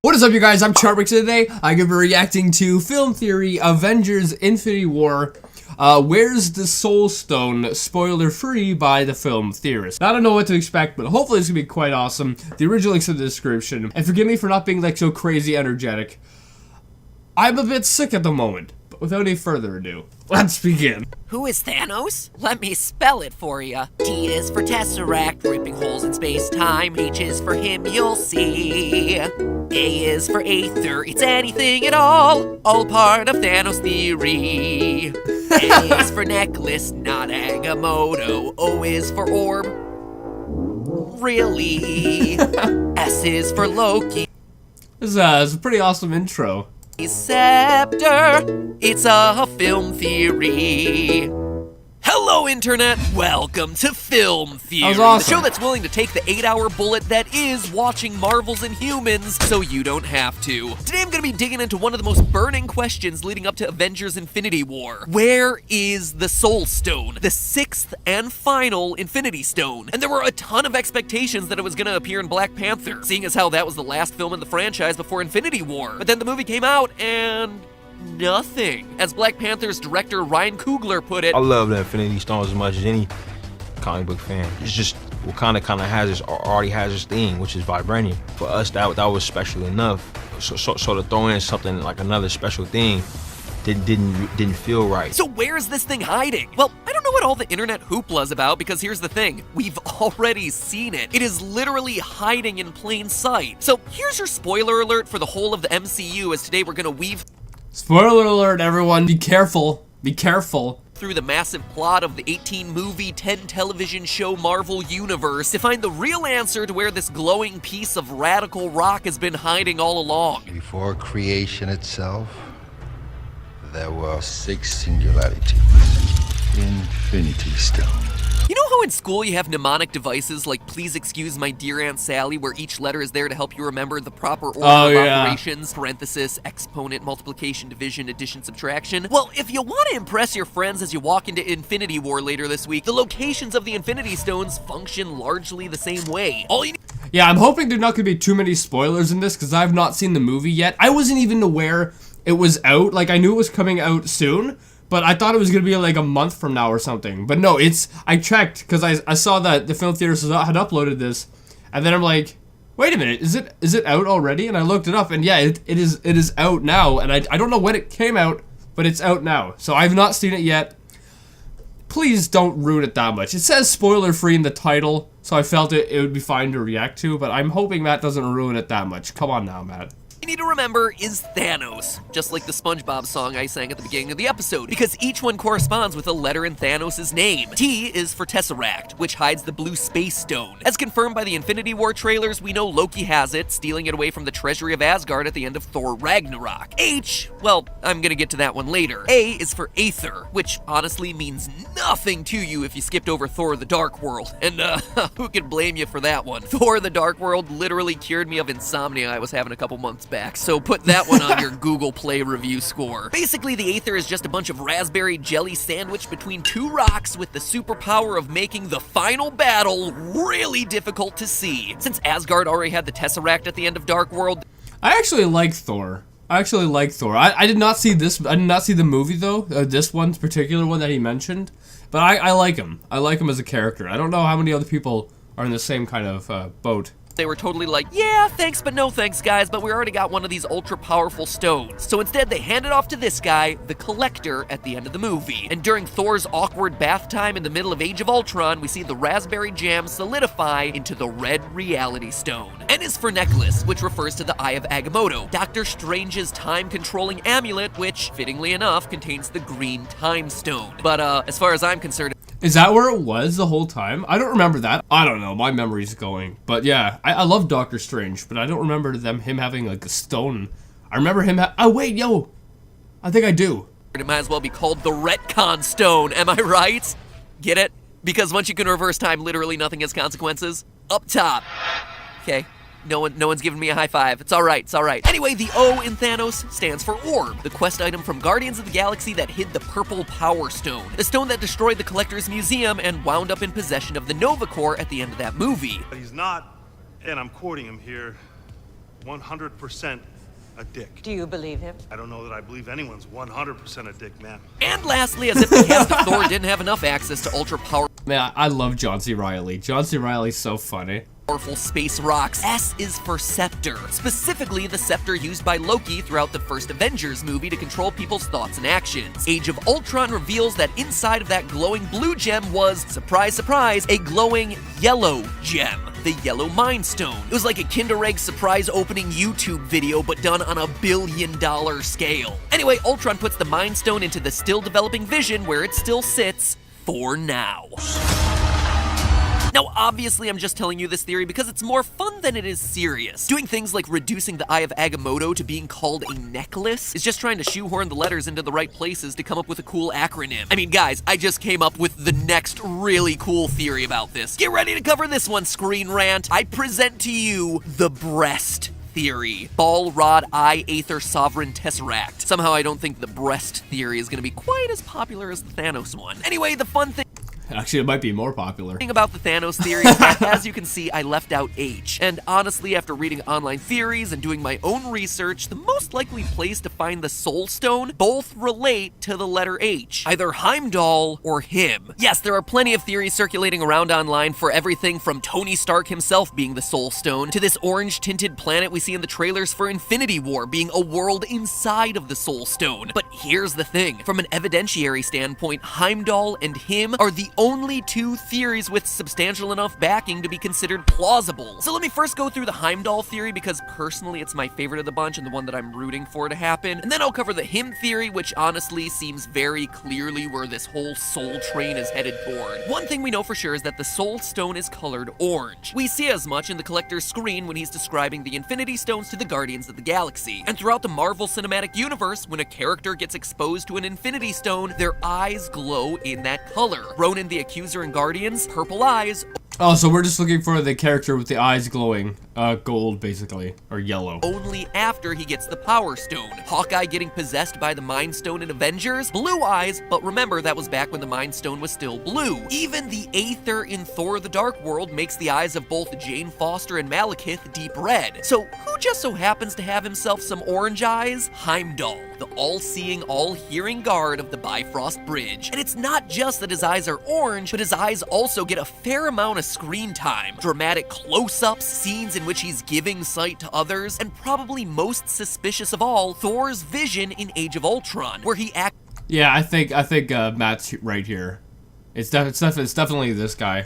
What is up, you guys? I'm Charbrix, and today I'm going to be reacting to Film Theory, Avengers Infinity War, Where's the Soul Stone, spoiler free by the film theorist. Now, I don't know what to expect, but hopefully it's going to be quite awesome. The original link's in the description, and forgive me for not being like so crazy energetic. I'm a bit sick at the moment, but without any further ado, let's begin. Who is Thanos? Let me spell it for ya. T is for Tesseract, ripping holes in space-time. H is for him, you'll see. A is for Aether, it's anything at all part of Thanos Theory. A is for necklace, not Agamotto. O is for orb. Really? S is for Loki. This is a pretty awesome intro. Scepter, it's a film theory. Hello, Internet! Welcome to Film Theory, awesome. The show that's willing to take the 8-hour bullet that is watching Marvel's Inhumans so you don't have to. Today I'm gonna be digging into one of the most burning questions leading up to Avengers Infinity War. Where is the Soul Stone? The 6th and final Infinity Stone. And there were a ton of expectations that it was gonna appear in Black Panther, seeing as how that was the last film in the franchise before Infinity War. But then the movie came out and nothing. As Black Panther's director Ryan Coogler put it, I love the Infinity Stones as much as any comic book fan. It's just Wakanda kind of has this, already has this thing, which is vibranium. For us, that was special enough. So to throw in something like another special thing didn't feel right. So where is this thing hiding? Well, I don't know what all the internet hoopla is about, because here's the thing. We've already seen it. It is literally hiding in plain sight. So here's your spoiler alert for the whole of the MCU, as today we're gonna weave Spoiler alert, everyone. Be careful. Be careful. Through the massive plot of the 18-movie, 10-television show Marvel Universe to find the real answer to where this glowing piece of radical rock has been hiding all along. Before creation itself, there were 6 singularities. Infinity Stone. You know how in school you have mnemonic devices like "Please excuse my dear Aunt Sally," where each letter is there to help you remember the proper order of operations, parenthesis, exponent, multiplication, division, addition, subtraction? Well, if you want to impress your friends as you walk into Infinity War later this week, the locations of the Infinity Stones function largely the same way. All you need— Yeah, I'm hoping there's not going to be too many spoilers in this, because I've not seen the movie yet. I wasn't even aware it was out. Like, I knew it was coming out soon, but I thought it was going to be like a month from now or something. But no, I checked, because I saw that the film theaters had uploaded this, and then I'm like, wait a minute, is it out already? And I looked it up, and yeah, it is out now, and I don't know when it came out, but it's out now. So I've not seen it yet. Please don't ruin it that much. It says spoiler free in the title, so I felt it would be fine to react to, but I'm hoping Matt doesn't ruin it that much. Come on now, Matt. You need to remember is Thanos, just like the SpongeBob song I sang at the beginning of the episode, because each one corresponds with a letter in Thanos' name. T is for Tesseract, which hides the blue space stone. As confirmed by the Infinity War trailers, we know Loki has it, stealing it away from the treasury of Asgard at the end of Thor Ragnarok. H, well, I'm gonna get to that one later. A is for Aether, which honestly means nothing to you if you skipped over Thor the Dark World, and who could blame you for that one? Thor the Dark World literally cured me of insomnia I was having a couple months back, so put that one on your Google Play review score. Basically, the Aether is just a bunch of raspberry jelly sandwiched between 2 rocks with the superpower of making the final battle really difficult to see. Since Asgard already had the Tesseract at the end of Dark World, I actually like Thor. I did not see this. I did not see the movie though. This one particular one that he mentioned, but I like him. I like him as a character. I don't know how many other people are in the same kind of boat. they were totally like, yeah, thanks, but no thanks, guys, but we already got one of these ultra-powerful stones. So instead, they hand it off to this guy, the Collector, at the end of the movie. And during Thor's awkward bath time in the middle of Age of Ultron, we see the raspberry jam solidify into the red reality stone. N is for necklace, which refers to the Eye of Agamotto, Doctor Strange's time-controlling amulet, which, fittingly enough, contains the green time stone. But, as far as I'm concerned, is that where it was the whole time? I don't remember that. I don't know, my memory's going. But yeah, I love Doctor Strange, but I don't remember him having like a stone. I remember him oh wait, yo! I think I do. It might as well be called the Retcon Stone, am I right? Get it? Because once you can reverse time, literally nothing has consequences. Up top. Okay. No one's giving me a high five. It's all right, it's all right. Anyway, the O in Thanos stands for Orb, the quest item from Guardians of the Galaxy that hid the purple Power Stone, the stone that destroyed the Collector's Museum and wound up in possession of the Nova Corps at the end of that movie. He's not, and I'm quoting him here, 100% a dick. Do you believe him? I don't know that I believe anyone's 100% a dick, ma'am. And lastly, as if the cast of Thor didn't have enough access to ultra powerful Man, I love John C. Reilly. John C. Reilly's so funny. space rocks, S is for scepter. Specifically, the scepter used by Loki throughout the first Avengers movie to control people's thoughts and actions. Age of Ultron reveals that inside of that glowing blue gem was, surprise, surprise, a glowing yellow gem. The Yellow Mind Stone. It was like a Kinder Egg surprise opening YouTube video, but done on a $1 billion scale. Anyway, Ultron puts the Mind Stone into the still developing Vision, where it still sits for now. Now, obviously, I'm just telling you this theory because it's more fun than it is serious. Doing things like reducing the Eye of Agamotto to being called a necklace is just trying to shoehorn the letters into the right places to come up with a cool acronym. I mean, guys, I just came up with the next really cool theory about this. Get ready to cover this one, Screen Rant. I present to you the breast theory. Ball, rod, eye, aether, sovereign, tesseract. Somehow I don't think the breast theory is going to be quite as popular as the Thanos one. Anyway, the fun thing Actually, it might be more popular. about the Thanos theory is that, as you can see, I left out H. And honestly, after reading online theories and doing my own research, the most likely place to find the Soul Stone both relate to the letter H, either Heimdall or him. Yes, there are plenty of theories circulating around online for everything from Tony Stark himself being the Soul Stone to this orange-tinted planet we see in the trailers for Infinity War being a world inside of the Soul Stone. But here's the thing. From an evidentiary standpoint, Heimdall and him are the only two theories with substantial enough backing to be considered plausible. So let me first go through the Heimdall theory because personally it's my favorite of the bunch and the one that I'm rooting for to happen. And then I'll cover the him theory, which honestly seems very clearly where this whole soul train is headed toward. One thing we know for sure is that the Soul Stone is colored orange. We see as much in the collector's screen when he's describing the Infinity Stones to the Guardians of the Galaxy. And throughout the Marvel Cinematic Universe, when a character gets exposed to an Infinity Stone, their eyes glow in that color. Ronan the Accuser and Guardians, purple eyes. Oh, so we're just looking for the character with the eyes glowing, gold, basically, or yellow. Only after he gets the Power Stone. Hawkeye getting possessed by the Mind Stone in Avengers, blue eyes, but remember that was back when the Mind Stone was still blue. Even the Aether in Thor the Dark World makes the eyes of both Jane Foster and Malekith deep red. So who just so happens to have himself some orange eyes? Heimdall, the all-seeing, all-hearing guard of the Bifrost Bridge. And it's not just that his eyes are orange, but his eyes also get a fair amount of screen time. Dramatic close-ups, scenes in which he's giving sight to others, and probably most suspicious of all, Thor's vision in Age of Ultron, where he Yeah, I think Matt's right here. It's definitely this guy.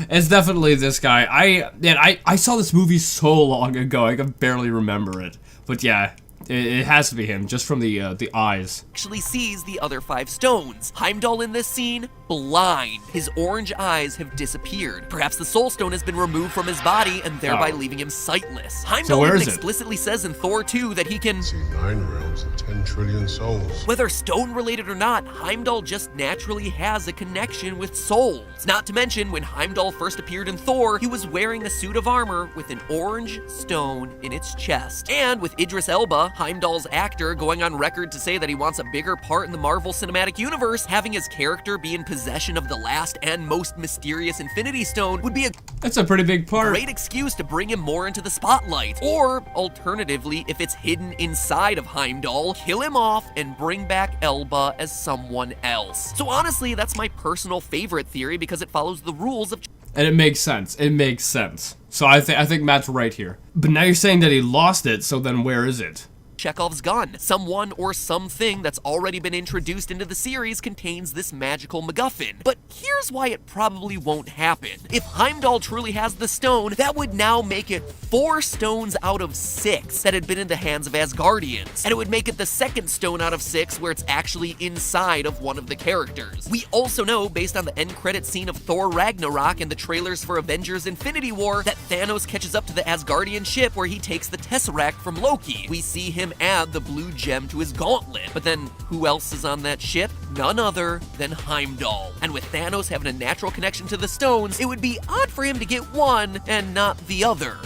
It's definitely this guy. I saw this movie so long ago, I can barely remember it. But yeah, it has to be him, just from the eyes. actually sees the other 5 stones. Heimdall in this scene, blind. His orange eyes have disappeared. Perhaps the Soul Stone has been removed from his body and thereby leaving him sightless. Heimdall where even is it? explicitly says in Thor 2 that he can See 9 realms and 10 trillion souls. whether stone related or not, Heimdall just naturally has a connection with souls. Not to mention, when Heimdall first appeared in Thor, he was wearing a suit of armor with an orange stone in its chest. And with Idris Elba, Heimdall's actor, going on record to say that he wants a bigger part in the Marvel Cinematic Universe, having his character be in possession of the last and most mysterious Infinity Stone would be a That's a pretty big part. great excuse to bring him more into the spotlight. Or, alternatively, if it's hidden inside of Heimdall, kill him off and bring back Elba as someone else. So honestly, that's my personal favorite theory because it follows the rules of And it makes sense. It makes sense. So I think Matt's right here. But now you're saying that he lost it, so then where is it? Chekhov's gun. Someone or something that's already been introduced into the series contains this magical MacGuffin. But here's why it probably won't happen. If Heimdall truly has the stone, that would now make it 4 stones out of 6 that had been in the hands of Asgardians. And it would make it the second stone out of 6 where it's actually inside of one of the characters. We also know, based on the end credit scene of Thor Ragnarok and the trailers for Avengers Infinity War, that Thanos catches up to the Asgardian ship where he takes the Tesseract from Loki. We see him add the blue gem to his gauntlet. But then, who else is on that ship? None other than Heimdall. And with Thanos having a natural connection to the stones, it would be odd for him to get one and not the other.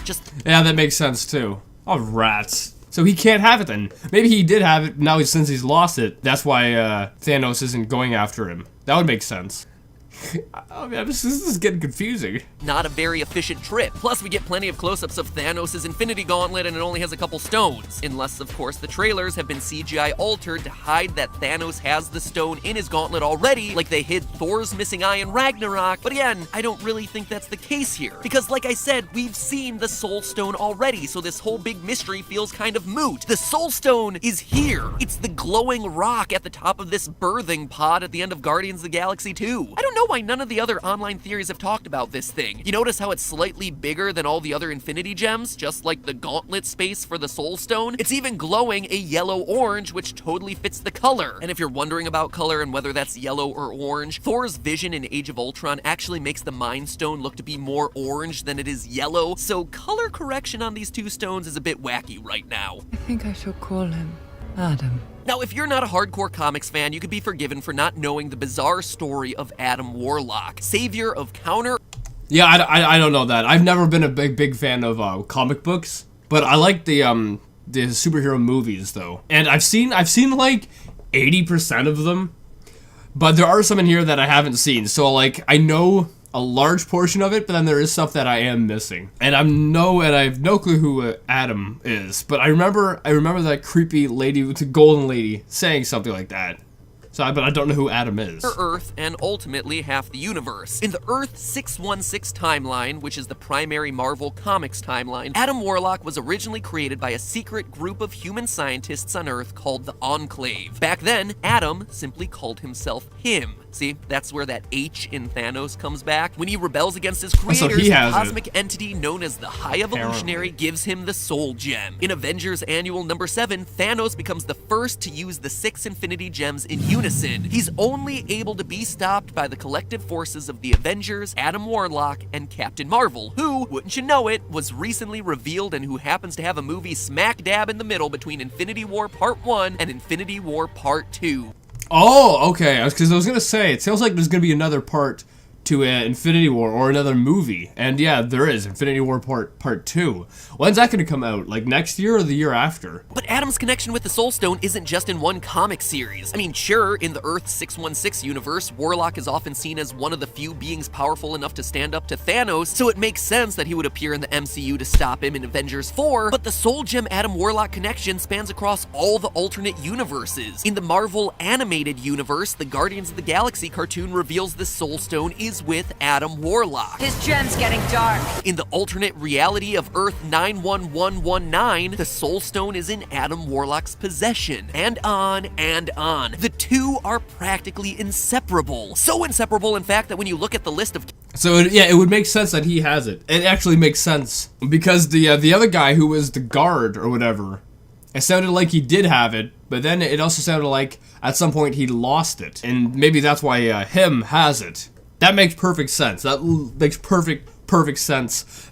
Yeah, that makes sense too. Oh, rats. So he can't have it then. Maybe he did have it, now since he's lost it, that's why Thanos isn't going after him. That would make sense. I mean, this is getting confusing. Not a very efficient trip. Plus, we get plenty of close-ups of Thanos' Infinity Gauntlet and it only has a couple stones. Unless, of course, the trailers have been CGI altered to hide that Thanos has the stone in his gauntlet already, like they hid Thor's missing eye in Ragnarok. But again, I don't really think that's the case here. Because like I said, we've seen the Soul Stone already, so this whole big mystery feels kind of moot. The Soul Stone is here. It's the glowing rock at the top of this birthing pod at the end of Guardians of the Galaxy 2. I don't know why none of the other online theories have talked about this thing. You notice how it's slightly bigger than all the other Infinity Gems, just like the gauntlet space for the Soul Stone? It's even glowing a yellow-orange, which totally fits the color. And if you're wondering about color and whether that's yellow or orange, Thor's vision in Age of Ultron actually makes the Mind Stone look to be more orange than it is yellow, so color correction on these two stones is a bit wacky right now. I think I shall call him Adam. Now, if you're not a hardcore comics fan, you could be forgiven for not knowing the bizarre story of Adam Warlock, savior of counter... Yeah, I don't know that. I've never been a big fan of comic books, but I like the superhero movies though, and I've seen like 80% of them, but there are some in here that I haven't seen. So like I know a large portion of it, but then there is stuff that I am missing, and I have no clue who Adam is. But I remember that creepy lady with the golden lady saying something like that. But I don't know who Adam is. Earth and ultimately half the universe. In the Earth 616 timeline, which is the primary Marvel Comics timeline, Adam Warlock was originally created by a secret group of human scientists on Earth called the Enclave. Back then, Adam simply called himself him. See, that's where that H in Thanos comes back. When he rebels against his creators, the cosmic entity known as the High Evolutionary gives him the Soul Gem. In Avengers Annual number 7, Thanos becomes the first to use the 6 Infinity Gems in unison. He's only able to be stopped by the collective forces of the Avengers, Adam Warlock, and Captain Marvel, who, wouldn't you know it, was recently revealed and who happens to have a movie smack dab in the middle between Infinity War Part 1 and Infinity War Part 2. Oh, okay. Because I was gonna say, it sounds like there's gonna be another part to Infinity War or another movie, and yeah, there is Infinity War Part 2. When's that gonna come out? Like next year or the year after? But Adam's connection with the Soul Stone isn't just in one comic series. I mean, sure, in the Earth 616 universe, Warlock is often seen as one of the few beings powerful enough to stand up to Thanos, so it makes sense that he would appear in the MCU to stop him in Avengers 4, but the Soul Gem Adam Warlock connection spans across all the alternate universes. In the Marvel animated universe, the Guardians of the Galaxy cartoon reveals the Soul Stone is with Adam Warlock. His gem's getting dark. In the alternate reality of Earth 91119, the Soul Stone is in Adam Warlock's possession, and on and on. The two are practically inseparable. So inseparable, in fact, that when you look at the list of... So yeah, it would make sense that he has it. It actually makes sense because the other guy who was the guard or whatever, it sounded like he did have it, but then it also sounded like at some point he lost it, and maybe that's why him has it. That makes perfect sense. That makes perfect sense.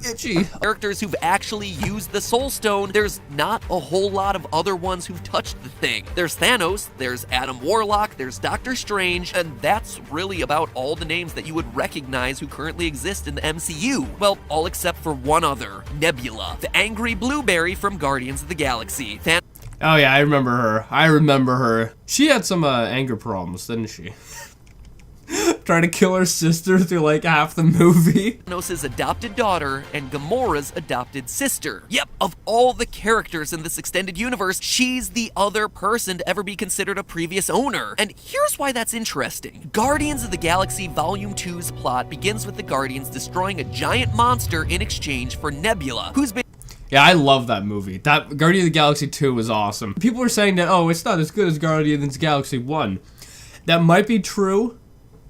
Itchy. Characters who've actually used the Soul Stone, there's not a whole lot of other ones who've touched the thing. There's Thanos, there's Adam Warlock, there's Doctor Strange, and that's really about all the names that you would recognize who currently exist in the MCU. Well, all except for one other, Nebula, the angry blueberry from Guardians of the Galaxy. Oh yeah, I remember her. She had some anger problems, didn't she? Trying to kill her sister through like half the movie. Thanos' adopted daughter and Gamora's adopted sister. Yep, of all the characters in this extended universe, she's the other person to ever be considered a previous owner. And here's why that's interesting. Guardians of the Galaxy Volume 2's plot begins with the Guardians destroying a giant monster in exchange for Nebula, who's been... Yeah, I love that movie. That Guardians of the Galaxy 2 was awesome. People are saying that, oh, it's not as good as Guardians of the Galaxy 1. That might be true,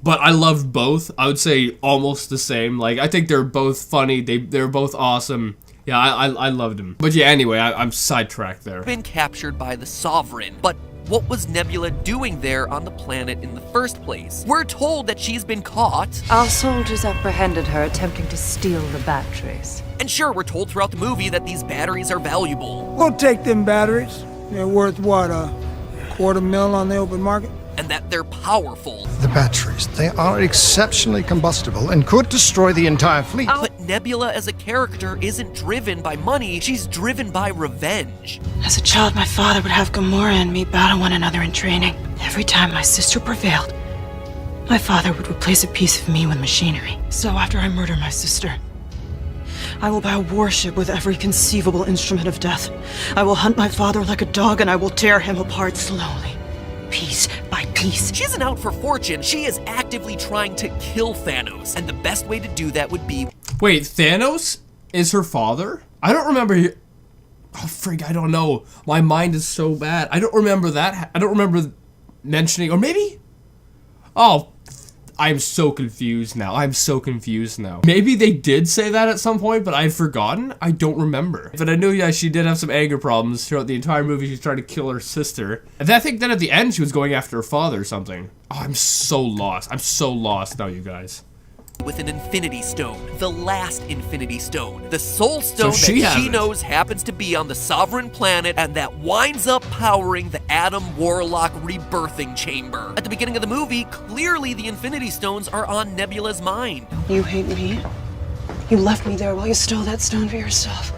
but I loved both. I would say almost the same. Like, I think they're both funny. They're both awesome. Yeah, I loved them. But yeah, anyway, I'm sidetracked there. Been captured by the Sovereign, but what was Nebula doing there on the planet in the first place? We're told that she's been caught. Our soldiers apprehended her attempting to steal the batteries. And sure, we're told throughout the movie that these batteries are valuable. We'll take them batteries. They're worth what, $250,000 on the open market? And that they're powerful. The batteries, they are exceptionally combustible and could destroy the entire fleet. But Nebula as a character isn't driven by money, she's driven by revenge. As a child, my father would have Gamora and me battle one another in training. Every time my sister prevailed, My father would replace a piece of me with machinery. So after I murder my sister, I will buy a warship with every conceivable instrument of death. I will hunt my father like a dog, and I will tear him apart slowly, piece by piece. She isn't out for fortune, she is actively trying to kill Thanos, and the best way to do that would be... Wait, Thanos is her father? I don't remember... Oh, frig, I don't know. My mind is so bad. I don't remember that. I don't remember mentioning... Or maybe? Oh, I'm so confused now. I'm so confused now. Maybe they did say that at some point, but I've forgotten. I don't remember. But I knew, yeah, she did have some anger problems throughout the entire movie. She's trying to kill her sister. And then I think then at the end, she was going after her father or something. Oh, I'm so lost. I'm so lost now, you guys. With an Infinity Stone, the last Infinity Stone, the Soul Stone So that she it. knows happens to be on the Sovereign Planet and that winds up powering the Adam Warlock rebirthing chamber. At the beginning of the movie, clearly the Infinity Stones are on Nebula's mind. You hate me. You left me there while you stole that stone for yourself.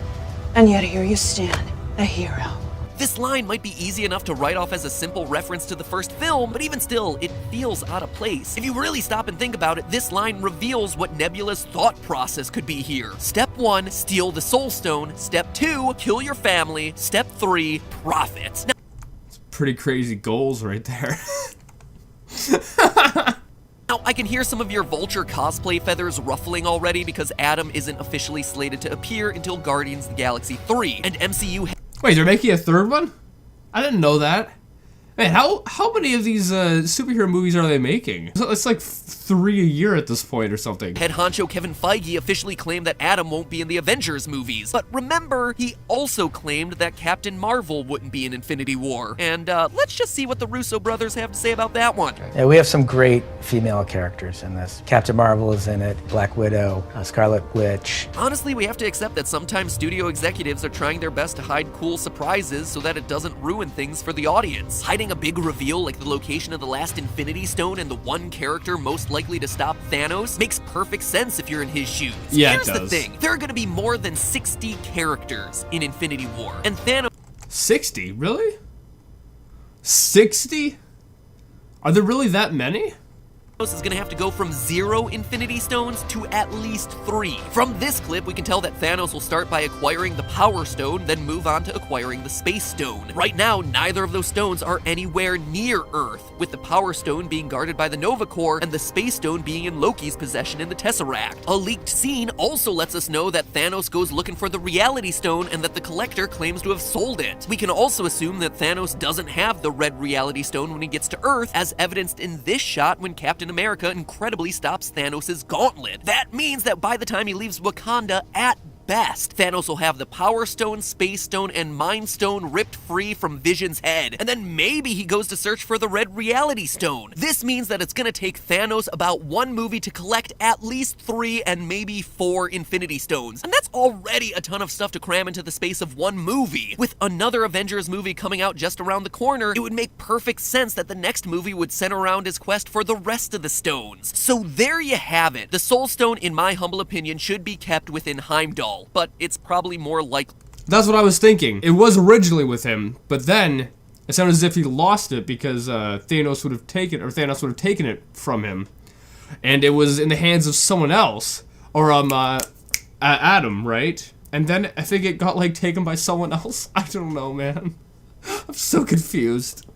And yet here you stand, a hero. This line might be easy enough to write off as a simple reference to the first film, but even still, it feels out of place. If you really stop and think about it, this line reveals what Nebula's thought process could be here. Step 1, steal the Soul Stone. Step 2, kill your family. Step 3, profits. Now, Pretty crazy goals right there. Now, I can hear some of your Vulture cosplay feathers ruffling already because Adam isn't officially slated to appear until Guardians of the Galaxy 3, and MCU... Wait, they're making a third one? I didn't know that. Man, how many of these superhero movies are they making? It's like 3 a year at this point or something. Head honcho Kevin Feige officially claimed that Adam won't be in the Avengers movies. But remember, he also claimed that Captain Marvel wouldn't be in Infinity War. And let's just see what the Russo brothers have to say about that one. Yeah, we have some great female characters in this. Captain Marvel is in it, Black Widow, Scarlet Witch. Honestly, we have to accept that sometimes studio executives are trying their best to hide cool surprises so that it doesn't ruin things for the audience. Hiding a big reveal like the location of the last Infinity Stone and the one character most likely to stop Thanos makes perfect sense if you're in his shoes. Yeah, Here's it the does. thing, there are going to be more than 60 characters in Infinity War, and Thanos 60? Really? 60? Are there really that many? is going to have to go from 0 Infinity Stones to at least 3. From this clip, we can tell that Thanos will start by acquiring the Power Stone, then move on to acquiring the Space Stone. Right now, neither of those stones are anywhere near Earth, with the Power Stone being guarded by the Nova Corps and the Space Stone being in Loki's possession in the Tesseract. A leaked scene also lets us know that Thanos goes looking for the Reality Stone and that the Collector claims to have sold it. We can also assume that Thanos doesn't have the Red Reality Stone when he gets to Earth, as evidenced in this shot when Captain America incredibly stops Thanos' gauntlet. That means that by the time he leaves Wakanda, at best, Thanos will have the Power Stone, Space Stone, and Mind Stone ripped free from Vision's head, and then maybe he goes to search for the Red Reality Stone. This means that it's gonna take Thanos about 1 movie to collect at least 3 and maybe 4 Infinity Stones, and that's already a ton of stuff to cram into the space of 1 movie. With another Avengers movie coming out just around the corner, it would make perfect sense that the next movie would center around his quest for the rest of the stones. So there you have it. The Soul Stone, in my humble opinion, should be kept within Heimdall, but it's probably more likely. That's what I was thinking. It was originally with him, but then it sounded as if he lost it because Thanos would have taken it from him, and it was in the hands of someone else, or Adam, right? And then I think it got like taken by someone else. I don't know, man. I'm so confused.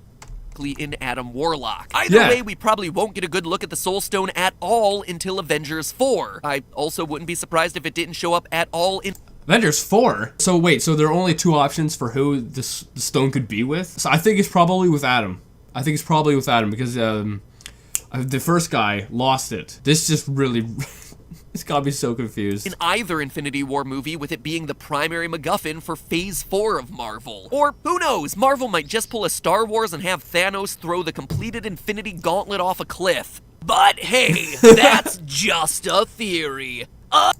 In Adam Warlock. Either way, we probably won't get a good look at the Soul Stone at all until Avengers 4. I also wouldn't be surprised if it didn't show up at all in Avengers 4? So wait, so there are only 2 options for who the stone could be with? So I think it's probably with Adam. I think it's probably with Adam because the first guy lost it. This just really... It's got me so confused. In either Infinity War movie, with it being the primary MacGuffin for Phase 4 of Marvel. Or, who knows, Marvel might just pull a Star Wars and have Thanos throw the completed Infinity Gauntlet off a cliff. But hey, that's just a theory. A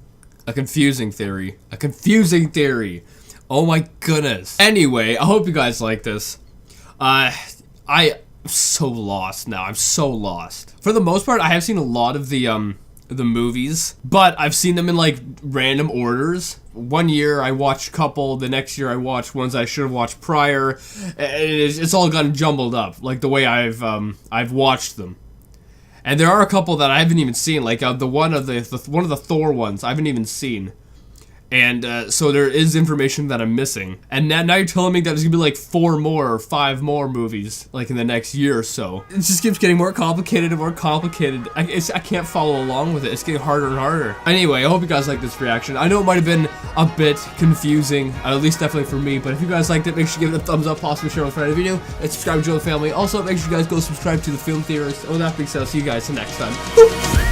confusing theory. A confusing theory. Oh my goodness. Anyway, I hope you guys like this. I'm so lost now. I'm so lost. For the most part, I have seen a lot of the movies, but I've seen them in like random orders. One year I watched a couple, the next year I watched ones I should have watched prior. It's all gotten jumbled up, like the way I've watched them. And there are a couple that I haven't even seen, like the one of the Thor ones I haven't even seen. And so there is information that I'm missing. And now you're telling me that there's gonna be like 4 more or 5 more movies like in the next year or so. It just keeps getting more complicated and more complicated. I can't follow along with it. It's getting harder and harder. Anyway, I hope you guys like this reaction. I know it might have been a bit confusing, at least definitely for me, but if you guys liked it, make sure you give it a thumbs up, possibly share with a friend of the video, and subscribe to the family. Also, make sure you guys go subscribe to The Film Theorist. With that being said, I'll see you guys next time.